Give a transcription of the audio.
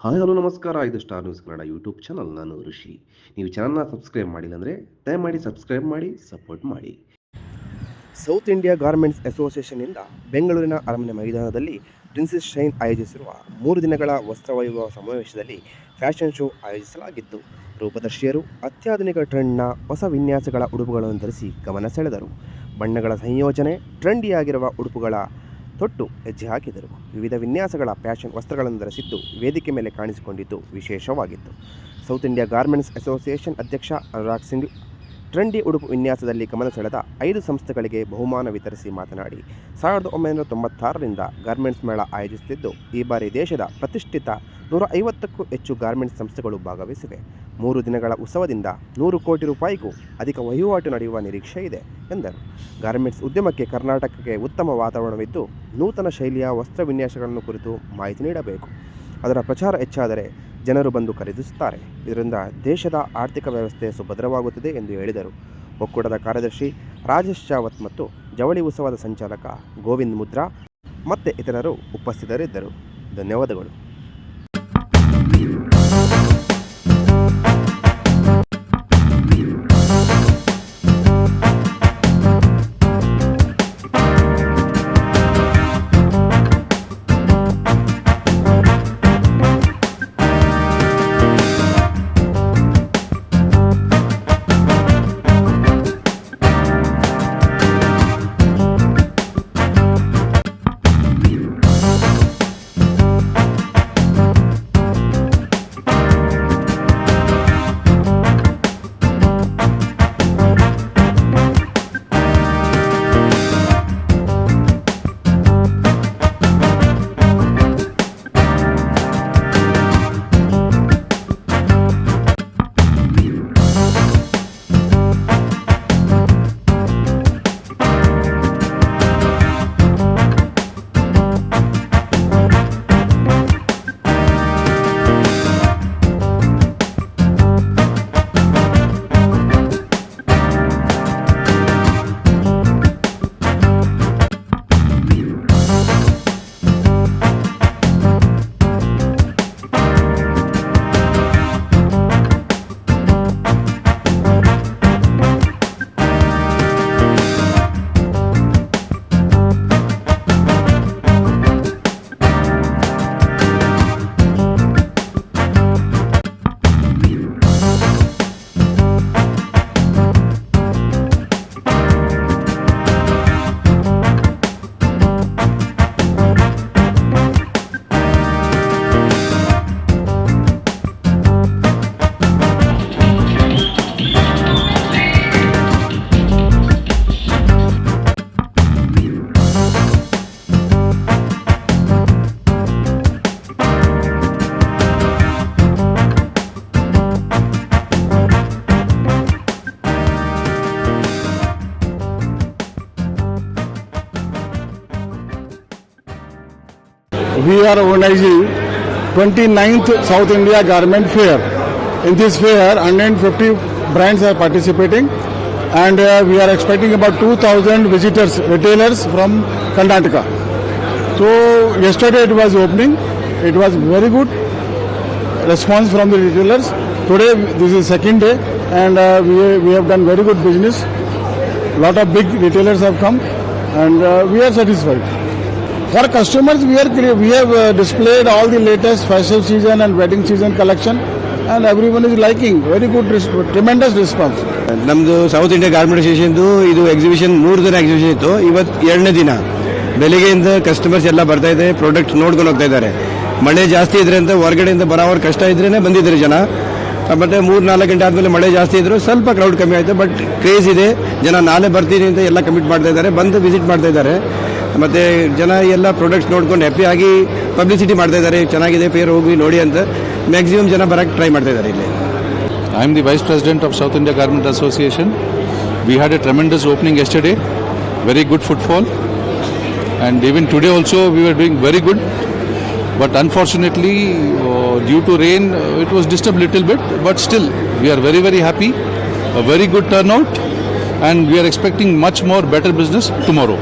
Hi hello ನಮಸ್ಕಾರ. ಇದು star news Kannada YouTube channel. ನಾನು ಋಷಿ. ನೀವು ಚಾನಲ್ನ ಸಬ್ಸ್ಕ್ರೈಬ್ ಮಾಡಿಲ್ಲ ಅಂದರೆ ದಯಮಾಡಿ ಸಬ್ಸ್ಕ್ರೈಬ್ ಮಾಡಿ, ಸಪೋರ್ಟ್ ಮಾಡಿ. ಸೌತ್ ಇಂಡಿಯಾ ಗಾರ್ಮೆಂಟ್ಸ್ ಅಸೋಸಿಯೇಷನ್ನಿಂದ ಬೆಂಗಳೂರಿನ ಅರಮನೆ ಮೈದಾನದಲ್ಲಿ ಪ್ರಿನ್ಸೆಸ್ ಶೈನ್ ಆಯೋಜಿಸಿರುವ 3 ದಿನಗಳ ವಸ್ತ್ರವೈಭವ ಸಮಾವೇಶದಲ್ಲಿ ಫ್ಯಾಷನ್ ಶೋ ಆಯೋಜಿಸಲಾಗಿತ್ತು. ರೂಪದರ್ಶಿಯರು ಅತ್ಯಾಧುನಿಕ ಟ್ರೆಂಡ್ನ ಹೊಸ ವಿನ್ಯಾಸಗಳ ಉಡುಪುಗಳನ್ನು ಧರಿಸಿ ಗಮನ ಸೆಳೆದರು. ಬಣ್ಣಗಳ ಸಂಯೋಜನೆ, ಟ್ರೆಂಡಿಯಾಗಿರುವ ಉಡುಪುಗಳ ತೊಟ್ಟು ಹೆಜ್ಜೆ ಹಾಕಿದರು. ವಿವಿಧ ವಿನ್ಯಾಸಗಳ ಫ್ಯಾಷನ್ ವಸ್ತ್ರಗಳನ್ನು ಧರಿಸಿದ್ದು ವೇದಿಕೆ ಮೇಲೆ ಕಾಣಿಸಿಕೊಂಡಿದ್ದು ವಿಶೇಷವಾಗಿತ್ತು. ಸೌತ್ ಇಂಡಿಯಾ ಗಾರ್ಮೆಂಟ್ಸ್ ಅಸೋಸಿಯೇಷನ್ ಅಧ್ಯಕ್ಷ ಅನುರಾಗ್ ಸಿಂಗ್ ಟ್ರೆಂಡಿ ಉಡುಪು ವಿನ್ಯಾಸದಲ್ಲಿ ಗಮನ ಸೆಳೆದ 5 ಸಂಸ್ಥೆಗಳಿಗೆ ಬಹುಮಾನ ವಿತರಿಸಿ ಮಾತನಾಡಿ, 1996ರಿಂದ ಗಾರ್ಮೆಂಟ್ಸ್ ಮೇಳ ಆಯೋಜಿಸುತ್ತಿದ್ದು, ಈ ಬಾರಿ ದೇಶದ ಪ್ರತಿಷ್ಠಿತ 150ಕ್ಕೂ ಹೆಚ್ಚು ಗಾರ್ಮೆಂಟ್ಸ್ ಸಂಸ್ಥೆಗಳು ಭಾಗವಹಿಸಿವೆ. 3 ದಿನಗಳ ಉತ್ಸವದಿಂದ 100 ಕೋಟಿ ರೂಪಾಯಿಗೂ ಅಧಿಕ ವಹಿವಾಟು ನಡೆಯುವ ನಿರೀಕ್ಷೆ ಇದೆ ಎಂದರು. ಗಾರ್ಮೆಂಟ್ಸ್ ಉದ್ಯಮಕ್ಕೆ ಕರ್ನಾಟಕಕ್ಕೆ ಉತ್ತಮ ವಾತಾವರಣವಿದ್ದು, ನೂತನ ಶೈಲಿಯ ವಸ್ತ್ರ ವಿನ್ಯಾಸಗಳನ್ನು ಕುರಿತು ಮಾಹಿತಿ ನೀಡಬೇಕು. ಅದರ ಪ್ರಚಾರ ಹೆಚ್ಚಾದರೆ ಜನರು ಬಂದು ಖರೀದಿಸುತ್ತಾರೆ. ಇದರಿಂದ ದೇಶದ ಆರ್ಥಿಕ ವ್ಯವಸ್ಥೆ ಸುಭದ್ರವಾಗುತ್ತದೆ ಎಂದು ಹೇಳಿದರು. ಒಕ್ಕೂಟದ ಕಾರ್ಯದರ್ಶಿ ರಾಜೇಶ್ ಚಾವತ್ ಮತ್ತು ಜವಳಿ ಉತ್ಸವದ ಸಂಚಾಲಕ ಗೋವಿಂದ್ ಮುದ್ರಾ ಮತ್ತು ಇತರರು ಉಪಸ್ಥಿತರಿದ್ದರು. ಧನ್ಯವಾದಗಳು. We are organizing 29th South India Garment Fair. In this fair, 150 brands are participating, and we are expecting about 2,000 visitors, retailers from Karnataka. So yesterday it was opening. It was very good response from the retailers. Today this is second day, and we have done very good business. Lot of big retailers have come, and we are satisfied. For customers, we have displayed all the latest festive season and wedding season collection, and everyone is liking. Very good, tremendous response. ನಮ್ಮದು south India garment ಅಸೋಸಿಯೇಷನ್ದು ಇದು exhibition 3 ದಿನ exhibition ಇತ್ತು. ಇವತ್ತು 2ನೇ ದಿನ. ಬೆಳಿಗ್ಗೆಯಿಂದ customers ಎಲ್ಲ ಬರ್ತಾ ಇದೆ, ಪ್ರಾಡಕ್ಟ್ ನೋಡ್ಕೊಂಡು ಹೋಗ್ತಾ ಇದ್ದಾರೆ. ಮಳೆ ಜಾಸ್ತಿ ಇದ್ರೆ ಅಂತ ಹೊರಗಡೆಯಿಂದ ಬರೋವ್ರ ಕಷ್ಟ ಇದ್ರೇನೆ ಬಂದಿದ್ದಾರೆ ಜನ. ಮತ್ತೆ 3-4 ಗಂಟೆ ಆದಮೇಲೆ ಮಳೆ ಜಾಸ್ತಿ ಇದ್ರು ಸ್ವಲ್ಪ ಕ್ರೌಡ್ ಕಮ್ಮಿ ಆಯಿತು. ಬಟ್ ಕ್ರೇಜ್ ಇದೆ, ಜನ ನಾಳೆ ಬರ್ತೀನಿ ಅಂತ ಎಲ್ಲ ಕಮಿಟ್ ಮಾಡ್ತಾ ಇದ್ದಾರೆ, ಬಂದು ವಿಸಿಟ್ ಮಾಡ್ತಾ ಇದ್ದಾರೆ. ಮತ್ತು ಜನ ಎಲ್ಲ ಪ್ರಾಡಕ್ಟ್ಸ್ ನೋಡ್ಕೊಂಡು ಹ್ಯಾಪಿಯಾಗಿ ಪಬ್ಲಿಸಿಟಿ ಮಾಡ್ತಾ ಇದ್ದಾರೆ. ಚೆನ್ನಾಗಿದೆ, ಫೇರ್ ಹೋಗಿ ನೋಡಿ ಅಂತ ಮ್ಯಾಕ್ಸಿಮಮ್ ಜನ ಬರೋಕ್ಕೆ ಟ್ರೈ ಮಾಡ್ತಾ ಇದ್ದಾರೆ ಇಲ್ಲಿ. I am the Vice President of South India Garment Association. We had a tremendous opening yesterday, very good footfall, and even today also we were doing very good. But unfortunately, due to rain, it was disturbed a little bit. But still, we are very, very happy. A very good turnout, and we are expecting much more better business tomorrow.